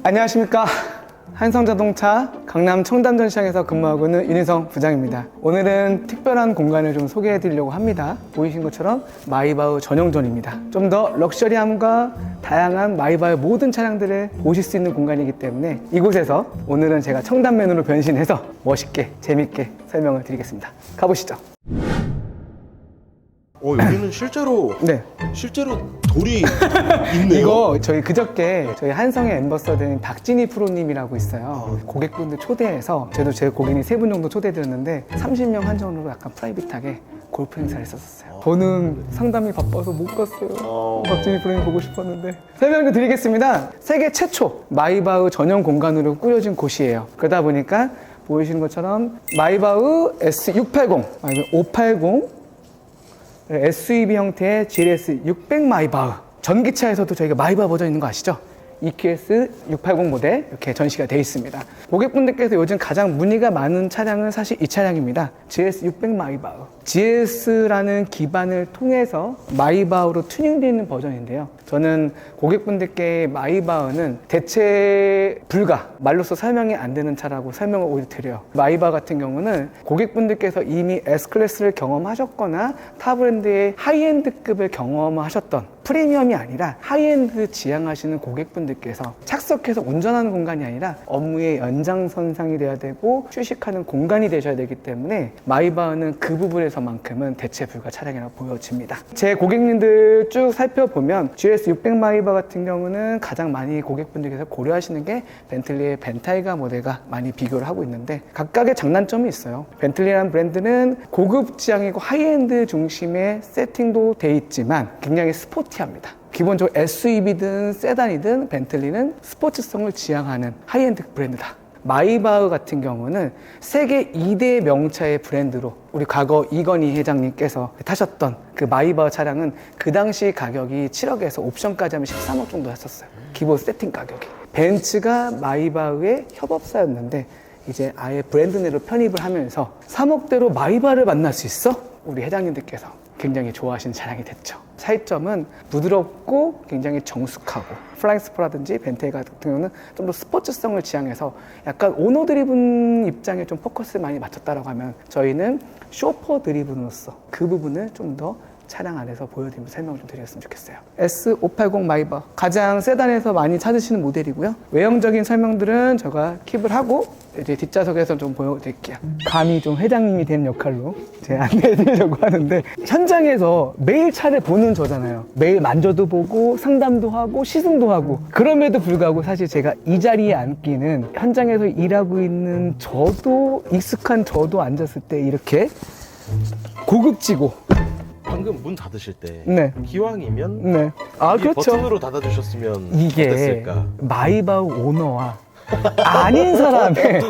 안녕하십니까. 한성자동차 강남 청담전시장에서 근무하고 있는 윤희성 부장입니다. 오늘은 특별한 공간을 좀 소개해 드리려고 합니다. 보이신 것처럼 마이바흐 전용존입니다. 좀 더 럭셔리함과 다양한 마이바흐 모든 차량들을 보실 수 있는 공간이기 때문에 이곳에서 오늘은 제가 청담맨으로 변신해서 멋있게 재밌게 설명을 드리겠습니다. 가보시죠. 여기는 실제로 네. 돌이 있네요. 이거 저희 그저께 저희 한성의 엠버서더인 박진희 프로님이라고 있어요. 고객분들 초대해서 저도 제 고객님 3분 정도 초대드렸는데 30명 한정으로 약간 프라이빗하게 골프 행사를 했었어요. 저는 상담이 바빠서 못 갔어요. 박진희 프로님 보고 싶었는데. 설명 좀 드리겠습니다. 세계 최초 마이바흐 전용 공간으로 꾸려진 곳이에요. 그러다 보니까 보이시는 것처럼 마이바흐 S680 아니면 580 SUV 형태의 GLS 600 마이바흐. 전기차에서도 저희가 마이바흐 버전 있는 거 아시죠? EQS 680 모델 이렇게 전시가 되어 있습니다. 고객분들께서 요즘 가장 문의가 많은 차량은 사실 이 차량입니다. GLS 600 마이바흐. GLS라는 기반을 통해서 마이바흐로 튜닝되어 있는 버전인데요. 저는 고객분들께 마이바흐는 대체 불가, 말로서 설명이 안 되는 차라고 설명을 오히려 드려요. 마이바흐 같은 경우는 고객분들께서 이미 S클래스를 경험하셨거나 타 브랜드의 하이엔드급을 경험하셨던 프리미엄이 아니라 하이엔드 지향하시는 고객분들께서 착석해서 운전하는 공간이 아니라 업무의 연장선상이 돼야 되고 휴식하는 공간이 되셔야 되기 때문에 마이바흐는 그 부분에서만큼은 대체 불가 차량이라고 보여집니다. 제 고객님들 쭉 살펴보면 GLS 600 마이바흐 같은 경우는 가장 많이 고객분들께서 고려하시는 게 벤틀리의 벤타이가 모델과 많이 비교를 하고 있는데 각각의 장단점이 있어요. 벤틀리라는 브랜드는 고급 지향이고 하이엔드 중심의 세팅도 돼 있지만 굉장히 스포티합니다. 기본적으로 SUV든 세단이든 벤틀리는 스포츠성을 지향하는 하이엔드 브랜드다. 마이바흐 같은 경우는 세계 2대 명차의 브랜드로 우리 과거 이건희 회장님께서 타셨던 그 마이바흐 차량은 그 당시 가격이 7억에서 옵션까지 하면 13억 정도 했었어요. 기본 세팅 가격이. 벤츠가 마이바흐의 협업사였는데 이제 아예 브랜드 내로 편입을 하면서 3억대로 마이바흐를 만날 수 있어? 우리 회장님들께서 굉장히 좋아하시는 차량이 됐죠. 차이점은 부드럽고 굉장히 정숙하고 플라잉 스포라든지 벤테이 같은 경우는 좀 더 스포츠성을 지향해서 약간 오너 드리븐 입장에 좀 포커스를 많이 맞췄다라고 하면 저희는 쇼퍼 드리븐으로서 그 부분을 좀 더 차량 안에서 보여드리면서 설명을 좀 드렸으면 좋겠어요. S580 마이바흐 가장 세단에서 많이 찾으시는 모델이고요. 외형적인 설명들은 제가 킵을 하고 이제 뒷좌석에서 좀 보여드릴게요. 감히 좀 회장님이 되는 역할로 제가 안내해드리려고 하는데 현장에서 매일 차를 보는 저잖아요. 매일 만져도 보고 상담도 하고 시승도 하고 그럼에도 불구하고 사실 제가 이 자리에 앉기는 현장에서 일하고 있는 저도 익숙한 저도 앉았을 때 이렇게 고급지고 방금 문 닫으실 때 네. 기왕이면 네. 아, 이 그렇죠. 버튼으로 닫아주셨으면 이게 어땠을까? 마이바흐 오너와 아닌 사람의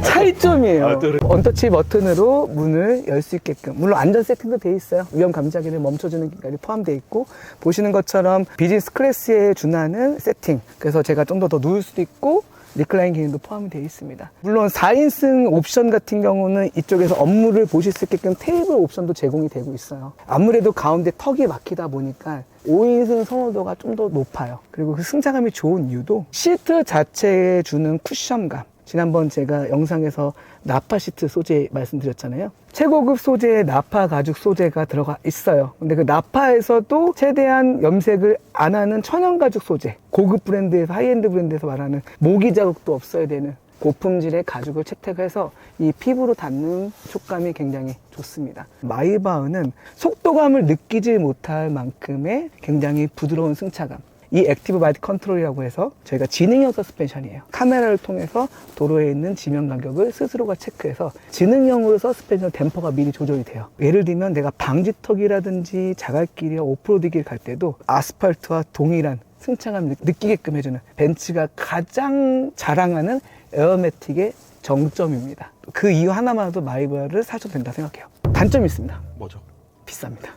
차이점이에요. 언터치 버튼으로 문을 열 수 있게끔 물론 안전 세팅도 돼 있어요. 위험 감지하기를 멈춰주는 기능이 포함되어 있고 보시는 것처럼 비즈니스 클래스에 준하는 세팅 그래서 제가 좀 더 누울 수도 있고 리클라인 기능도 포함이 되어 있습니다. 물론 4인승 옵션 같은 경우는 이쪽에서 업무를 보실 수 있게끔 테이블 옵션도 제공이 되고 있어요. 아무래도 가운데 턱이 막히다 보니까 5인승 선호도가 좀 더 높아요. 그리고 그 승차감이 좋은 이유도 시트 자체에 주는 쿠션감. 지난번 제가 영상에서 나파 시트 소재 말씀드렸잖아요. 최고급 소재의 나파 가죽 소재가 들어가 있어요. 근데 그 나파에서도 최대한 염색을 안 하는 천연 가죽 소재. 고급 브랜드에서 하이엔드 브랜드에서 말하는 모기 자국도 없어야 되는 고품질의 가죽을 채택해서 이 피부로 닿는 촉감이 굉장히 좋습니다. 마이바흐는 속도감을 느끼지 못할 만큼의 굉장히 부드러운 승차감. 이 액티브 바이드 컨트롤이라고 해서 저희가 지능형 서스펜션이에요. 카메라를 통해서 도로에 있는 지면 간격을 스스로가 체크해서 지능형으로 서스펜션 댐퍼가 미리 조절이 돼요. 예를 들면 내가 방지턱이라든지 자갈길이나 오프로드길 갈 때도 아스팔트와 동일한 승차감 느끼게끔 해주는 벤츠가 가장 자랑하는 에어매틱의 정점입니다. 그 이유 하나만으로도 마이바흐를 사셔도 된다 생각해요. 단점이 있습니다. 뭐죠? 비쌉니다.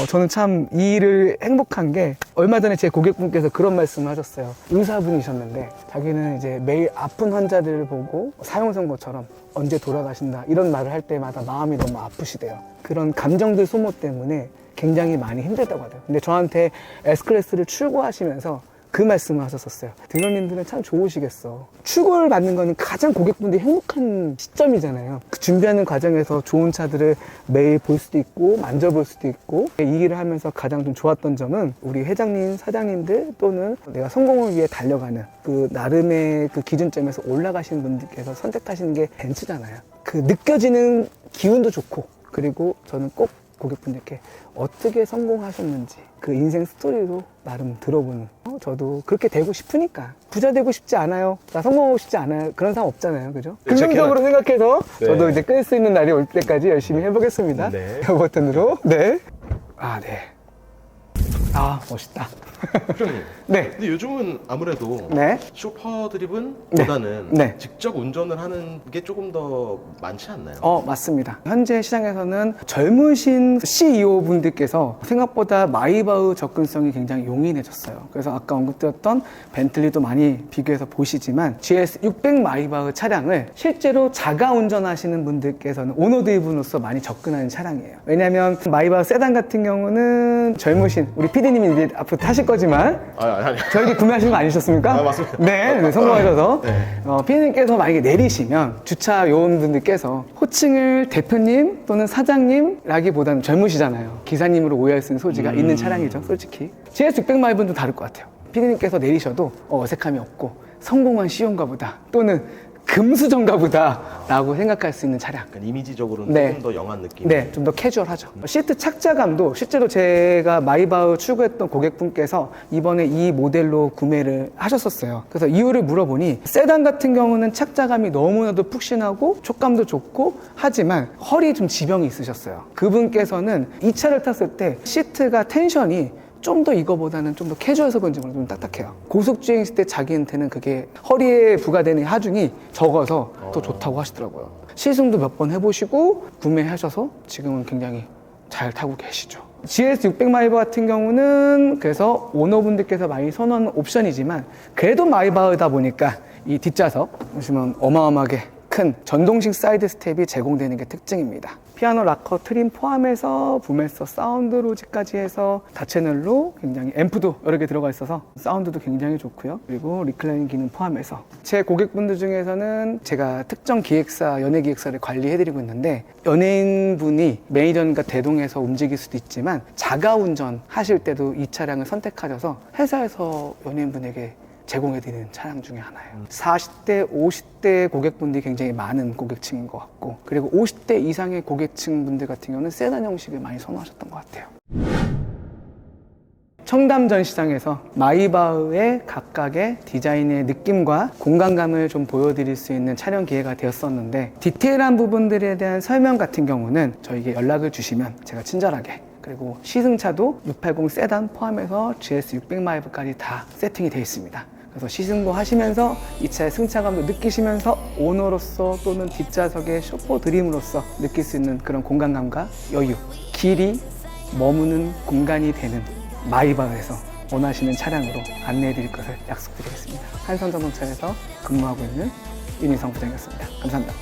저는 참 이 일을 행복한 게 얼마 전에 제 고객분께서 그런 말씀을 하셨어요. 의사분이셨는데 자기는 이제 매일 아픈 환자들을 보고 사형선고처럼 언제 돌아가신다 이런 말을 할 때마다 마음이 너무 아프시대요. 그런 감정들 소모 때문에 굉장히 많이 힘들다고 하대요. 근데 저한테 S클래스를 출고하시면서 그 말씀을 하셨었어요. 딜러님들은 참 좋으시겠어. 출고를 받는 거는 가장 고객분들이 행복한 시점이잖아요. 그 준비하는 과정에서 좋은 차들을 매일 볼 수도 있고 만져볼 수도 있고, 이 일을 하면서 가장 좀 좋았던 점은 우리 회장님, 사장님들 또는 내가 성공을 위해 달려가는 그 나름의 그 기준점에서 올라가시는 분들께서 선택하시는 게 벤츠잖아요. 그 느껴지는 기운도 좋고, 그리고 저는 꼭 고객분들께 어떻게 성공하셨는지 그 인생 스토리로 나름 들어보는, 저도 그렇게 되고 싶으니까. 부자 되고 싶지 않아요, 나 성공하고 싶지 않아요, 그런 사람 없잖아요, 그죠? 네, 긍정적으로 생각해서 네. 저도 이제 끌 수 있는 날이 올 때까지 열심히 해보겠습니다. 네. 저 버튼으로. 네. 아, 네. 아, 멋있다. 회장님. 네. 근데 요즘은 아무래도 네. 쇼퍼 드리븐보다는 네. 직접 운전을 하는 게 조금 더 많지 않나요? 맞습니다. 현재 시장에서는 젊으신 CEO 분들께서 생각보다 마이바흐 접근성이 굉장히 용이해졌어요. 그래서 아까 언급드렸던 벤틀리도 많이 비교해서 보시지만 GS600 마이바흐 차량을 실제로 자가 운전하시는 분들께서는 오너 드리븐으로서 많이 접근하는 차량이에요. 왜냐하면 마이바흐 세단 같은 경우는 젊으신 우리 PD님이 이제 앞으로 타실 거지만 아니. 저에게 구매하신 거 아니셨습니까? 아, 맞습니다. 네, 성공하셔서. 네. 피디님께서 만약에 내리시면 주차 요원분들께서 호칭을 대표님 또는 사장님라기보다는 젊으시잖아요. 기사님으로 오해할 수 있는 소지가 있는 차량이죠, 솔직히. GS600 마이분도 다를 것 같아요. 피디님께서 내리셔도 어색함이 없고 성공한 CEO인가 보다 또는 금수저인가 보다 라고 생각할 수 있는 차량. 약간 이미지적으로는 네. 조금 더 영한 느낌. 네, 좀 더 캐주얼하죠. 시트 착자감도 실제로 제가 마이바흐 출고했던 고객분께서 이번에 이 모델로 구매를 하셨었어요. 그래서 이유를 물어보니 세단 같은 경우는 착자감이 너무나도 푹신하고 촉감도 좋고 하지만 허리에 좀 지병이 있으셨어요. 그분께서는 이 차를 탔을 때 시트가 텐션이 좀 더 이거보다는 좀 더 캐주얼해서 그런지 몰라도 좀 딱딱해요. 고속주행 했을 때 자기한테는 그게 허리에 부과되는 하중이 적어서 더 좋다고 하시더라고요. 시승도 몇 번 해보시고 구매하셔서 지금은 굉장히 잘 타고 계시죠. GS600 마이바흐 같은 경우는 그래서 오너분들께서 많이 선호하는 옵션이지만 그래도 마이바흐다 보니까 이 뒷좌석 보시면 어마어마하게 큰 전동식 사이드 스텝이 제공되는 게 특징입니다. 피아노 락커 트림 포함해서 부메서 사운드 로지까지 해서 다채널로 굉장히 앰프도 여러 개 들어가 있어서 사운드도 굉장히 좋고요. 그리고 리클라이닝 기능 포함해서 제 고객분들 중에서는 제가 특정 기획사, 연예 기획사를 관리해드리고 있는데 연예인분이 매니저님과 대동해서 움직일 수도 있지만 자가 운전 하실 때도 이 차량을 선택하셔서 회사에서 연예인분에게 제공해드리는 차량 중에 하나예요. 40대, 50대 고객분들이 굉장히 많은 고객층인 것 같고, 그리고 50대 이상의 고객층 분들 같은 경우는 세단 형식을 많이 선호하셨던 것 같아요. 청담 시장에서 마이바흐의 각각의 디자인의 느낌과 공간감을 좀 보여드릴 수 있는 촬영 기회가 되었었는데, 디테일한 부분들에 대한 설명 같은 경우는 저에게 연락을 주시면 제가 친절하게, 그리고 시승차도 680 세단 포함해서 GS600 마이바흐까지 다 세팅이 되어 있습니다. 그래서 시승도 하시면서 이 차의 승차감도 느끼시면서 오너로서 또는 뒷좌석의 쇼퍼 드림으로서 느낄 수 있는 그런 공간감과 여유, 길이 머무는 공간이 되는 마이바흐에서 원하시는 차량으로 안내해 드릴 것을 약속드리겠습니다. 한성자동차에서 근무하고 있는 윤희성 부장이었습니다. 감사합니다.